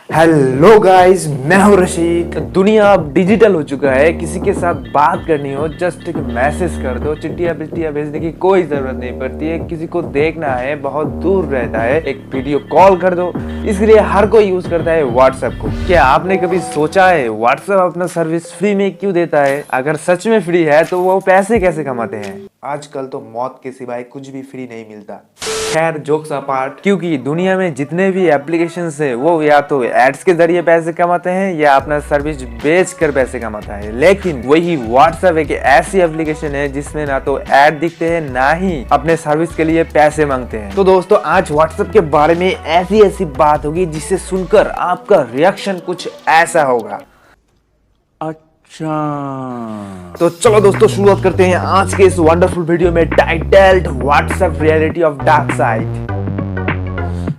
Hello guys, मैं हूं रशीद। दुनिया अब डिजिटल हो चुका है। किसी के साथ बात करनी हो जस्ट एक मैसेज कर दो, चिट्ठियां बिट्टियां भेजने की कोई जरूरत नहीं पड़ती है। किसी को देखना है, बहुत दूर रहता है, एक वीडियो कॉल कर दो। इसलिए हर कोई यूज करता है व्हाट्सएप को। क्या आपने कभी सोचा है व्हाट्सएप अपना सर्विस फ्री में क्यों देता है? अगर सच में फ्री है तो वो पैसे कैसे कमाते हैं? आजकल तो मौत के सिवाय कुछ भी फ्री नहीं मिलता। खैर, जोक्स अपार्ट, क्योंकि दुनिया में जितने भी एप्लीकेशंस है वो या तो एड्स के जरिए पैसे कमाते हैं या अपना सर्विस बेच कर पैसे कमाता है। लेकिन वही व्हाट्सएप एक ऐसी एप्लीकेशन है जिसमें ना तो ऐड दिखते हैं ना ही अपने सर्विस के लिए पैसे मांगते हैं। तो दोस्तों, आज व्हाट्सएप के बारे में ऐसी ऐसी बात होगी जिसे सुनकर आपका रिएक्शन कुछ ऐसा होगा। तो चलो दोस्तों, शुरुआत करते हैं आज के इस वंडरफुल वीडियो में, titled WhatsApp reality of dark side.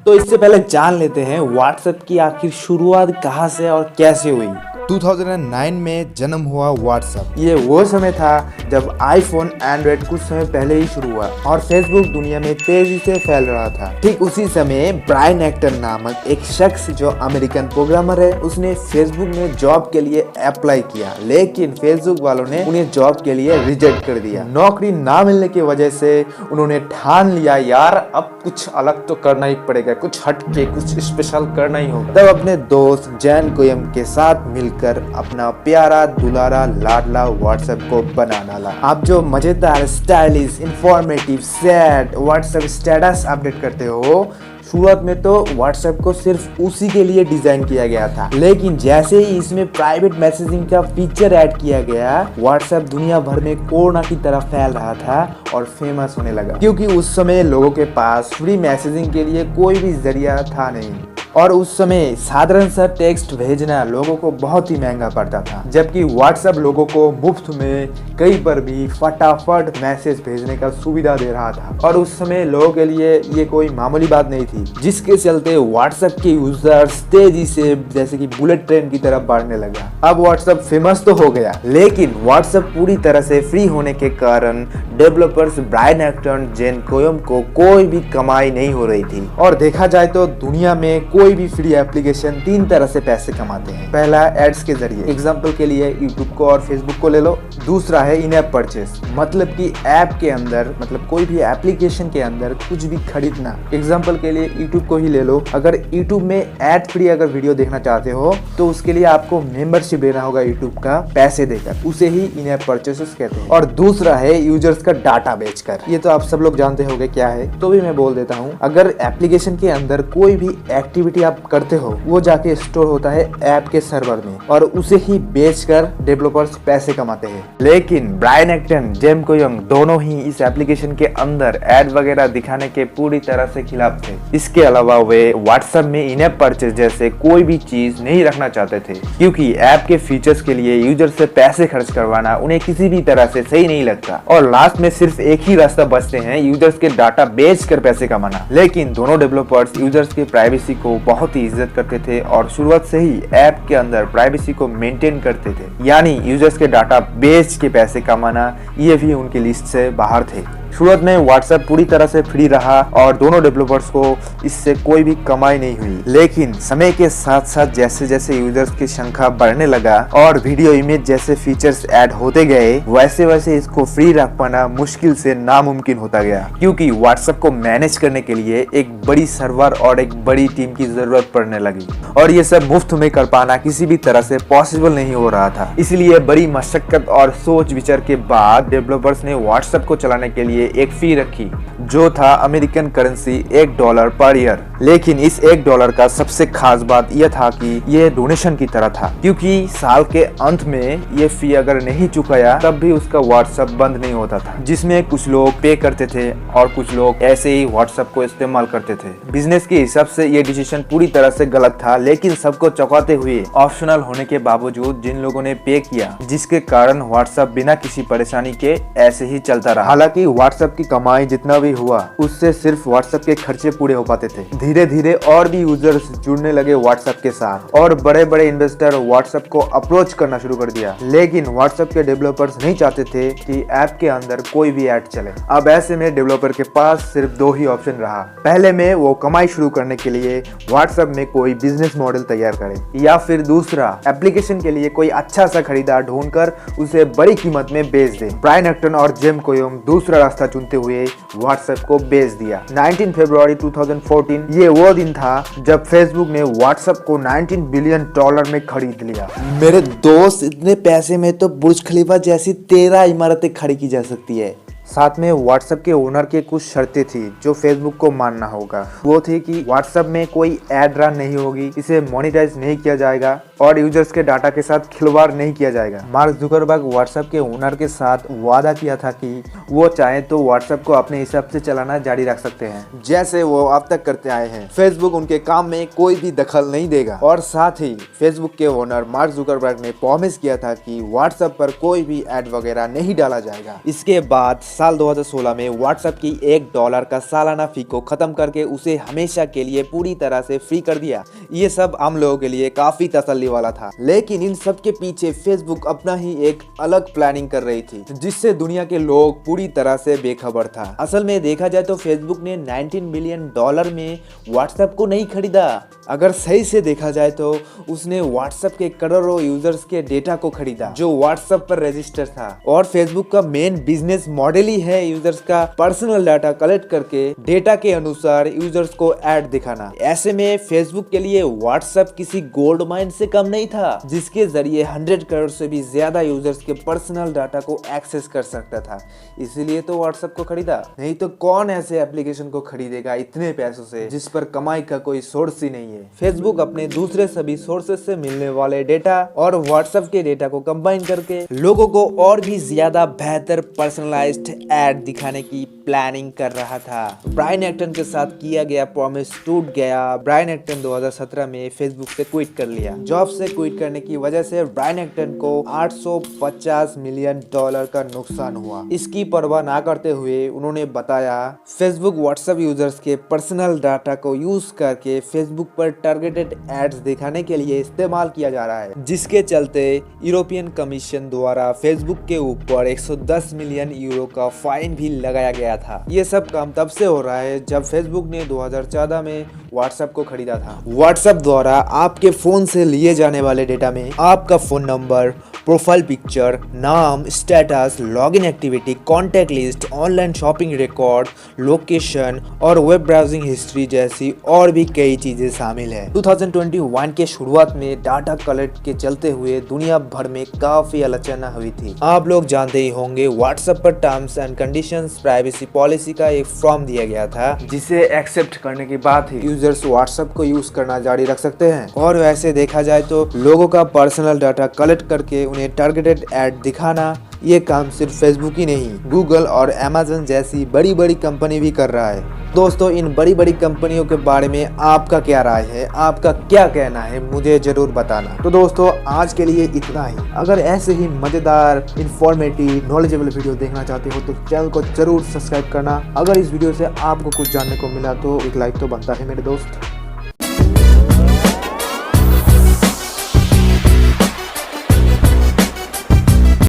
तो इससे पहले जान लेते हैं व्हाट्सएप की आखिर शुरुआत कहां से और कैसे हुई। 2009 में जन्म हुआ व्हाट्सएप। ये वो समय था जब आईफोन, एंड्रॉइड कुछ समय पहले ही शुरू हुआ और फेसबुक दुनिया में तेजी से फैल रहा था। ठीक उसी समय ब्रायन एक्टन नामक एक शख्स जो अमेरिकन प्रोग्रामर है, उसने फेसबुक में जॉब के लिए अप्लाई किया, लेकिन फेसबुक वालों ने उन्हें जॉब के लिए रिजेक्ट कर दिया। नौकरी ना मिलने की वजह से उन्होंने ठान लिया, यार अब कुछ अलग तो करना ही पड़ेगा, कुछ हटके, कुछ स्पेशल करना ही होगा। तब अपने दोस्त जैन कोयम के साथ मिलकर अपना प्यारा दुलारा लाडला व्हाट्सएप को बना डाला। आप जो मजेदार, stylish, informative, sad WhatsApp status update करते हो, शुरुआत में तो व्हाट्सएप को सिर्फ उसी के लिए डिजाइन किया गया था, लेकिन जैसे ही इसमें प्राइवेट मैसेजिंग का फीचर ऐड किया गया, व्हाट्सएप दुनिया भर में कोरोना की तरह फैल रहा था और फेमस होने लगा। क्योंकि उस समय लोगों के पास फ्री मैसेजिंग के लिए कोई भी जरिया था नहीं और उस समय साधारण सा टेक्स्ट भेजना लोगों को बहुत ही महंगा पड़ता था, जबकि व्हाट्सएप लोगों को मुफ्त में कहीं पर भी फटाफट मैसेज भेजने का सुविधा दे रहा था और उस समय लोगों के लिए ये कोई मामूली बात नहीं थी, जिसके चलते व्हाट्सएप के यूजर्स तेजी से जैसे कि बुलेट ट्रेन की तरफ बढ़ने लगा। अब व्हाट्सएप फेमस तो हो गया, लेकिन व्हाट्सएप पूरी तरह से फ्री होने के कारण डेवलपर्स ब्रायन एक्टन, जेन कोयम को कोई भी कमाई नहीं हो रही थी। और देखा जाए तो दुनिया में कोई भी फ्री एप्लीकेशन तीन तरह से पैसे कमाते हैं। पहला, एड्स के जरिए। एग्जांपल के लिए यूट्यूब को और फेसबुक को ले लो। दूसरा है इन ऐप परचेस, मतलब कि ऐप के अंदर, मतलब कोई भी एप्लीकेशन के अंदर कुछ भी खरीदना। एग्जांपल के लिए यूट्यूब को ही ले लो। अगर यूट्यूब में एड फ्री अगर वीडियो देखना चाहते हो तो उसके लिए आपको मेंबरशिप लेना होगा यूट्यूब का, पैसे देकर। उसे ही इन ऐप परचेसेस कहते हैं। और दूसरा है यूजर्स का डाटा बेचकर। ये तो आप सब लोग जानते होंगे क्या है, तो भी मैं बोल देता हूँ। अगर एप्लीकेशन के अंदर कोई भी एक्टिविटी आप करते हो, वो जाके स्टोर होता है ऐप के सर्वर में और उसे ही बेचकर डेवलपर्स पैसे कमाते हैं। लेकिन ब्रायन एक्टन, जेम कोयंग दोनों ही इस एप्लीकेशन के अंदर एड वगैरह दिखाने के पूरी तरह से खिलाफ थे। इसके अलावा वे व्हाट्सएप में इन ऐप परचेज जैसे कोई भी चीज नहीं रखना चाहते थे, क्योंकि ऐप के फीचर्स के लिए यूजर से पैसे खर्च करवाना उन्हें किसी भी तरह से सही नहीं लगता और लास्ट में सिर्फ एक ही रास्ता बचते हैं, यूजर्स के डाटा बेच कर पैसे कमाना। लेकिन दोनों डेवलपर्स यूजर्स की प्राइवेसी को बहुत ही इज्जत करते थे और शुरुआत से ही ऐप के अंदर प्राइवेसी को मेंटेन करते थे, यानी यूजर्स के डाटा बेच के पैसे कमाना ये भी उनकी लिस्ट से बाहर थे। शुरुआत में व्हाट्सएप पूरी तरह से फ्री रहा और दोनों डेवलपर्स को इससे कोई भी कमाई नहीं हुई, लेकिन समय के साथ साथ जैसे जैसे यूजर्स की संख्या बढ़ने लगा और वीडियो इमेज जैसे फीचर्स ऐड होते गए, वैसे वैसे इसको फ्री रख पाना मुश्किल से नामुमकिन होता गया, क्योंकि व्हाट्सएप को मैनेज करने के लिए एक बड़ी सर्वर और एक बड़ी टीम की जरूरत पड़ने लगी और ये सब मुफ्त में कर पाना किसी भी तरह से पॉसिबल नहीं हो रहा था। इसलिए बड़ी मशक्कत और सोच विचार के बाद डेवलपर्स ने व्हाट्सएप को चलाने के लिए एक फी रखी, जो था अमेरिकन करेंसी $1 पर ईयर। लेकिन इस $1 का सबसे खास बात यह था कि यह डोनेशन की तरह था, क्योंकि साल के अंत में ये फी अगर नहीं चुकाया तब भी उसका व्हाट्सएप बंद नहीं होता था, जिसमें कुछ लोग पे करते थे और कुछ लोग ऐसे ही व्हाट्सएप को इस्तेमाल करते थे। बिजनेस के हिसाब से ये डिसीजन पूरी तरह से गलत था, लेकिन सबको चौंकाते हुए ऑप्शनल होने के बावजूद जिन लोगों ने पे किया, जिसके कारण व्हाट्सएप बिना किसी परेशानी के ऐसे ही चलता रहा। हालांकि व्हाट्सएप की कमाई जितना भी हुआ उससे सिर्फ व्हाट्सएप के खर्चे पूरे हो पाते थे। धीरे धीरे और भी यूजर्स जुड़ने लगे व्हाट्सएप के साथ और बड़े बड़े इन्वेस्टर व्हाट्सएप को अप्रोच करना शुरू कर दिया। लेकिन व्हाट्सएप के डेवलपर्स नहीं चाहते थे कि ऐप के अंदर कोई भी ऐड चले। अब ऐसे में डेवलपर के पास सिर्फ दो ही ऑप्शन रहा। पहले में वो कमाई शुरू करने के लिए व्हाट्सएप में कोई बिजनेस मॉडल तैयार करे या फिर दूसरा एप्लीकेशन के लिए कोई अच्छा सा खरीदार ढूंढकर उसे बड़ी कीमत में बेच दे। ब्रायन एक्टन और जेम कोयोंग दूसरा रास्ता चुनते हुए व्हाट्सएप को बेच दिया। 19 फरवरी 2014 ये वो दिन था जब फेसबुक ने व्हाट्सएप को $19 बिलियन में खरीद लिया। मेरे दोस्त, इतने पैसे में तो बुर्ज खलीफा जैसी 13 इमारतें खड़ी की जा सकती है। साथ में व्हाट्सएप के ओनर के कुछ शर्तें थी जो फेसबुक को मानना होगा। वो थी कि व्हाट्सएप में कोई एड रन नहीं होगी, इसे मोनेटाइज नहीं किया जाएगा और यूजर्स के डाटा के साथ खिलवाड़ नहीं किया जाएगा। मार्क जुकरबर्ग व्हाट्सएप के ओनर के साथ वादा किया था कि वो चाहे तो व्हाट्सएप को अपने हिसाब से चलाना जारी रख सकते हैं, जैसे वो अब तक करते आए हैं। फेसबुक उनके काम में कोई भी दखल नहीं देगा। और साथ ही फेसबुक के ओनर मार्क जुकरबर्ग ने प्रॉमिस किया था कि व्हाट्सएप पर कोई भी एड वगैरह नहीं डाला जाएगा। इसके बाद साल 2016 में व्हाट्सएप की $1 का सालाना फी को खत्म करके उसे हमेशा के लिए पूरी तरह से फ्री कर दिया। ये सब आम लोगों के लिए काफी तसल्ली वाला था। लेकिन इन सब के पीछे फेसबुक अपना ही एक अलग प्लानिंग कर रही थी जिससे दुनिया के लोग पूरी तरह से बेखबर था। असल में देखा जाए तो फेसबुक ने $19 बिलियन में व्हाट्सएप को नहीं खरीदा। अगर सही से देखा जाए तो उसने व्हाट्सएप के करोड़ों यूजर्स के डेटा को खरीदा जो व्हाट्सएप पर रजिस्टर था। और फेसबुक का मेन बिजनेस मॉडल ही है यूजर्स का पर्सनल डाटा कलेक्ट करके डेटा के अनुसार यूजर्स को ऐड दिखाना। ऐसे में फेसबुक के लिए व्हाट्सएप किसी गोल्ड माइन से कम नहीं था जिसके जरिए 100 करोड़ से भी ज्यादा यूजर्स के पर्सनल डाटा को एक्सेस कर सकता था। इसीलिए तो व्हाट्सएप को खरीदा। नहीं तो कौन ऐसे एप्लीकेशन को खरीदेगा इतने पैसों से जिस पर कमाई का कोई सोर्स ही नहीं है। फेसबुक अपने दूसरे सभी सोर्सेज से मिलने वाले डेटा और व्हाट्सएप के डेटा को कंबाइन करके लोगों को और भी ज्यादा बेहतर पर्सनलाइज्ड ऐड दिखाने की प्लानिंग कर रहा था। ब्रायन एक्टन के साथ किया गया प्रॉमिस टूट गया। ब्रायन एक्टन 2017 में फेसबुक से क्विट कर लिया। जॉब से क्विट करने की वजह से ब्रायन एक्टन को $850 मिलियन का नुकसान हुआ। इसकी परवाह ना करते हुए उन्होंने बताया फेसबुक व्हाट्सएप यूजर्स के पर्सनल डाटा को यूज करके फेसबुक पर टारगेटेड एड्स दिखाने के लिए इस्तेमाल किया जा रहा है, जिसके चलते यूरोपियन कमीशन द्वारा फेसबुक के ऊपर 110 मिलियन यूरो का फाइन भी लगाया गया था। ये सब काम तब से हो रहा है जब फेसबुक ने 2014 में व्हाट्सएप को खरीदा था। व्हाट्सएप द्वारा आपके फोन से लिए जाने वाले डेटा में आपका फोन नंबर, प्रोफाइल पिक्चर, नाम, status, login activity, contact list, online shopping record, location और वेब ब्राउजिंग हिस्ट्री जैसी और भी कई चीजें शामिल है। 2021 के शुरुआत में डाटा कलेक्ट के चलते हुए दुनिया भर में काफी आलोचना हुई थी। आप लोग जानते ही होंगे व्हाट्सएप पर terms and conditions privacy policy का एक फॉर्म दिया गया था जिसे एक्सेप्ट करने के बाद ही यूजर्स व्हाट्सएप को यूज करना जारी रख सकते हैं। और वैसे देखा जाए तो लोगों का पर्सनल डाटा कलेक्ट करके उन्हें टारगेटेड ऐड दिखाना, ये काम सिर्फ फेसबुक ही नहीं, गूगल और अमेज़न जैसी बड़ी बड़ी कंपनी भी कर रहा है। दोस्तों, इन बड़ी बड़ी कंपनियों के बारे में आपका क्या राय है, आपका क्या कहना है, मुझे जरूर बताना। तो दोस्तों, आज के लिए इतना ही। अगर ऐसे ही मजेदार, इंफॉर्मेटिव, नॉलेजेबल वीडियो देखना चाहते हो तो चैनल को जरूर सब्सक्राइब करना। अगर इस वीडियो से आपको कुछ जानने को मिला तो एक लाइक तो बनता है मेरे दोस्त।